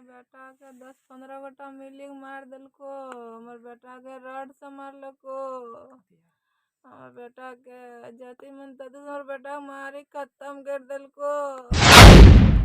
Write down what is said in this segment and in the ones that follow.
बेटा के 10-15 गोटा मिली मार दिलको। हमर बेटा के रड से मारलको। हमर बेटा के जाति मन तद हमर बेटा मारी खत्म कर दिलको।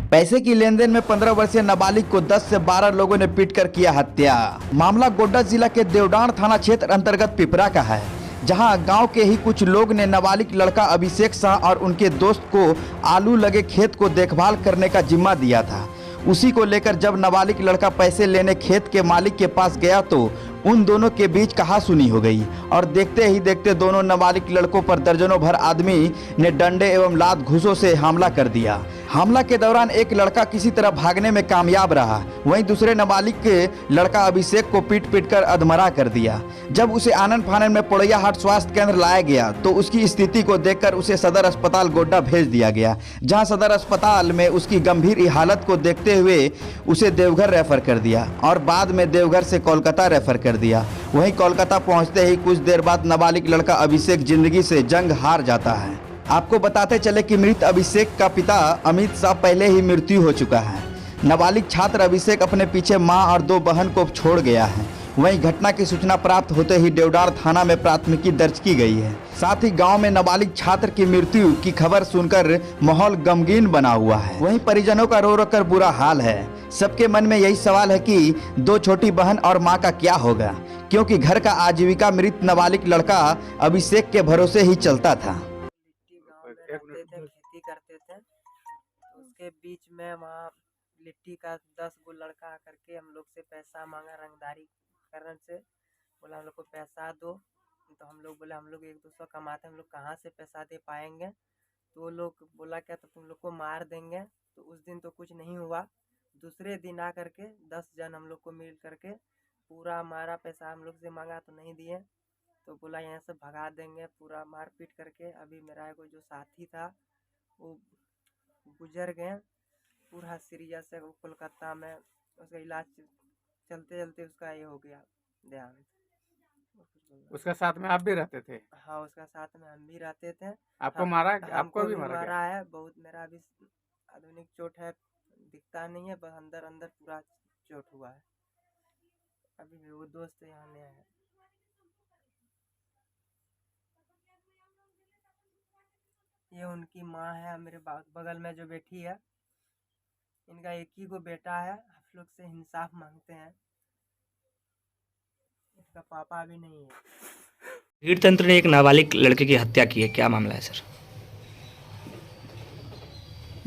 पैसे की लेनदेन में 15 वर्षीय नाबालिग को 10 से 12 लोगों ने पीटकर किया हत्या। मामला गोड्डा जिला के देवडार थाना क्षेत्र अंतर्गत पिपरा का है, जहां गांव के ही कुछ लोग ने नाबालिग लड़का अभिषेक शाह और उनके दोस्त को आलू लगे खेत को देखभाल करने का जिम्मा दिया था। उसी को लेकर जब नाबालिग लड़का पैसे लेने खेत के मालिक के पास गया तो उन दोनों के बीच कहासुनी हो गई और देखते ही देखते दोनों नाबालिग लड़कों पर दर्जनों भर आदमी ने डंडे एवं लात घूंसों से हमला कर दिया। हमला के दौरान एक लड़का किसी तरह भागने में कामयाब रहा, वहीं दूसरे नाबालिग के लड़का अभिषेक को पीट कर अधमरा कर दिया। जब उसे आनन फानन में पोड़ैया हाट स्वास्थ्य केंद्र लाया गया तो उसकी स्थिति को देखकर उसे सदर अस्पताल गोड्डा भेज दिया गया, जहां सदर अस्पताल में उसकी गंभीर हालत को देखते हुए उसे देवघर रेफर कर दिया और बाद में देवघर से कोलकाता रेफर कर दिया। वहीं कोलकाता पहुंचते ही कुछ देर बाद नाबालिग लड़का अभिषेक जिंदगी से जंग हार जाता है। आपको बताते चले कि मृत अभिषेक का पिता अमित शाह पहले ही मृत्यु हो चुका है। नाबालिग छात्र अभिषेक अपने पीछे मां और 2 बहन को छोड़ गया है। वहीं घटना की सूचना प्राप्त होते ही देवडार थाना में प्राथमिकी दर्ज की गई है। साथ ही गांव में नाबालिग छात्र की मृत्यु की खबर सुनकर माहौल गमगीन बना हुआ है। वहीं परिजनों का रो रो कर बुरा हाल है। सबके मन में यही सवाल है कि 2 छोटी बहन और मां का क्या होगा, क्योंकि घर का आजीविका मृत नाबालिग लड़का अभिषेक के भरोसे ही चलता था। खेती करते थे, तो उसके बीच में वहाँ लिट्टी का 10 गो लड़का आकर के हम लोग से पैसा मांगा। रंगदारी करने से बोला हम लोग को पैसा दो, तो हम लोग बोले हम लोग 1-200 कमाते हैं, हम लोग कहाँ से पैसा दे पाएंगे। तो वो लोग बोला क्या तो तुम लोग को मार देंगे। तो उस दिन तो कुछ नहीं हुआ। दूसरे दिन आ करके 10 जन हम लोग को मिल करके पूरा हमारा पैसा हम लोग से मांगा तो नहीं दिए, तो बोला यहाँ से भगा देंगे पूरा मारपीट करके। अभी मेरा एगो जो साथी था वो गुजर गए पूरा सीरियस है, वो कोलकाता में उसका इलाज चलते चलते उसका ये हो गया देहांत। उसका साथ में आप भी रहते थे? हाँ, उसका साथ में हम भी रहते थे। आपको मारा? आपको भी मारा है बहुत। मेरा अभी आधुनिक चोट है, दिखता नहीं है, बस अंदर अंदर पूरा चोट हुआ है। अभी भी वो दोस्त यहाँ नया है। ये उनकी माँ है, मेरे बगल में जो बैठी है, इनका एक ही गो बेटा है। आप लोग से इंसाफ मांगते हैं, इसका पापा भी नहीं है। भीड़ तंत्र ने एक नाबालिग लड़के की हत्या की है, क्या मामला है सर?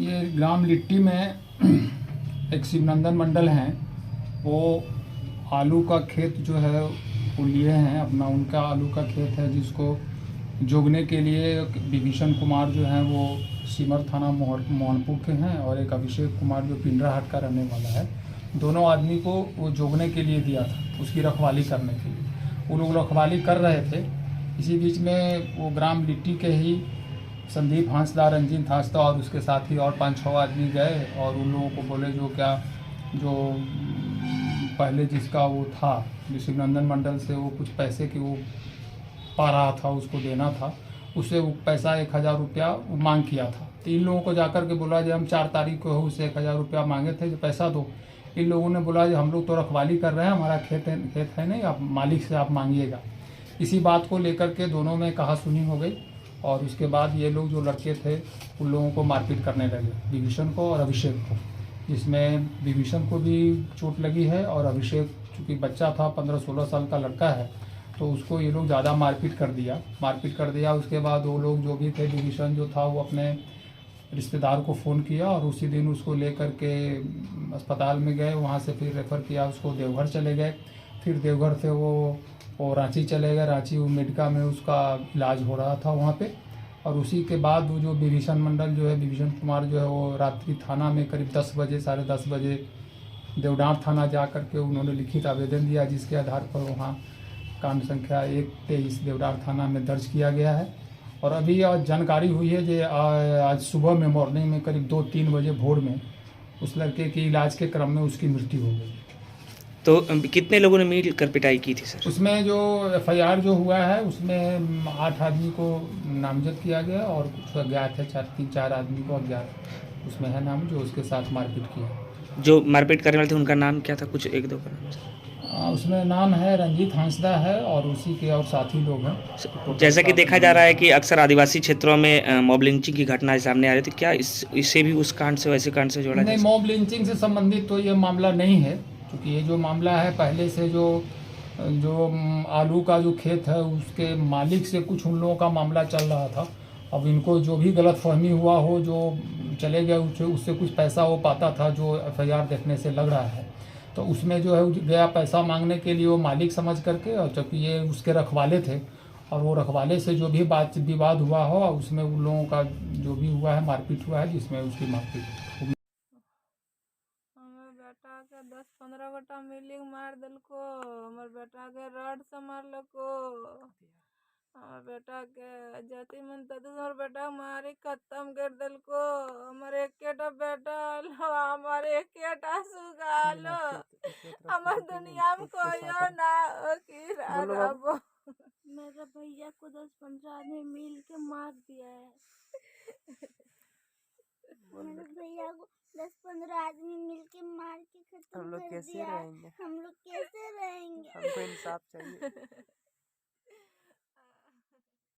ये ग्राम लिट्टी में एक शिवनंदन मंडल हैं, वो आलू का खेत जो है वो लिए हैं अपना। उनका आलू का खेत है जिसको जोगने के लिए विभीषण कुमार जो हैं वो सिमर थाना मोहनपुर के हैं और एक अभिषेक कुमार जो पिंडराहाट का रहने वाला है। दोनों आदमी को वो जोगने के लिए दिया था, उसकी रखवाली करने के लिए। वो लोग रखवाली कर रहे थे। इसी बीच में वो ग्राम लिट्टी के ही संदीप हांसदा, रंजीत हांसदा और उसके साथी और 5-6 आदमी गए और उन लोगों को बोले जो पहले जिसका वो था जो शिवनंदन मंडल से वो कुछ पैसे की वो पा रहा था, उसको देना था, उससे वो पैसा 1000 रुपया मांग किया था। तो इन लोगों को जाकर के बोला जब हम 4 तारीख को उससे 1000 रुपया मांगे थे, जो पैसा दो। इन लोगों ने बोला जो हम लोग तो रखवाली कर रहे हैं, हमारा खेत है नहीं, आप मालिक से आप मांगिएगा। इसी बात को लेकर के दोनों में कहासुनी हो गई और उसके बाद ये लोग जो लड़के थे उन लोगों को मारपीट करने लगे, विभीषण को और अभिषेक को, जिसमें विभीषण को भी चोट लगी है और अभिषेक चूँकि बच्चा था, 15-16 साल का लड़का है, तो उसको ये लोग ज़्यादा मारपीट कर दिया। उसके बाद वो लोग जो भी थे, विभीषण जो था वो अपने रिश्तेदार को फ़ोन किया और उसी दिन उसको लेकर के अस्पताल में गए। वहाँ से फिर रेफ़र किया, उसको देवघर चले गए। फिर देवघर से वो रांची चले गए। रांची वो मेडिका में उसका इलाज हो रहा था वहाँ पे। और उसी के बाद वो जो विभीषण मंडल जो है, विभीषण कुमार जो है, वो रात्रि थाना में करीब 10 बजे 10:30 बजे देवडार थाना जा कर के उन्होंने लिखित आवेदन दिया, जिसके आधार पर वहाँ कांड संख्या 123 देवडार थाना में दर्ज किया गया है। और अभी आज जानकारी हुई है कि आज सुबह में मॉर्निंग में करीब 2-3 बजे भोर में उस लड़के की इलाज के क्रम में उसकी मृत्यु हो गई। तो कितने लोगों ने मिल कर पिटाई की थी सर? उसमें जो FIR जो हुआ है उसमें 8 आदमी को नामजद किया गया और कुछ अज्ञात है, 3-4 आदमी को अज्ञात उसमें है नाम, जो उसके साथ मारपीट किया। जो मारपीट करने वाले थे उनका नाम क्या था, कुछ एक दो का नाम? उसमें नाम है रंजीत हंसदा है और उसी के और साथी लोग हैं। जैसा कि देखा जा रहा है कि अक्सर आदिवासी क्षेत्रों में मॉब लिंचिंग की घटनाएं सामने आ रही थी, क्या इससे भी उस कांड से वैसे कांड से जोड़ा नहीं, जा मॉब लिंचिंग से संबंधित तो ये मामला नहीं है, क्योंकि ये जो मामला है पहले से जो जो आलू का जो खेत है उसके मालिक से कुछ उन लोगों का मामला चल रहा था। अब इनको जो भी गलतफहमी हुआ हो, जो चले गए उससे कुछ पैसा वो पाता था, जो एफआईआर देखने से लग रहा है, तो उसमें जो है गया पैसा मांगने के लिए वो मालिक समझ करके, और जबकि ये उसके रखवाले थे, और वो रखवाले से जो भी बात विवाद हुआ हो उसमें उन लोगों का जो भी हुआ है मारपीट हुआ है, जिसमें उसकी मारपीट हुई। हमर बेटा के 10-15 गोटा मिली मार दिलको। हमर बेटा के रड से मारलको। हमर बेटा के जति मन तदु हमर बेटा मारी खत्म कर दिलको। हमर एकेटा बेटा हलो, हमर एकेटा सुगालो। हमर दुनिया में कोई ना की रहो। मेरे भैया को 10-15 आदमी मिल के मार दिया है। मेरे भैया को 10-15 आदमी मिल के मार के खत्म हम लोग कर कैसे दिया। रहेंगे? हम लोग कैसे रहेंगे? हमको इंसाफ चाहिए।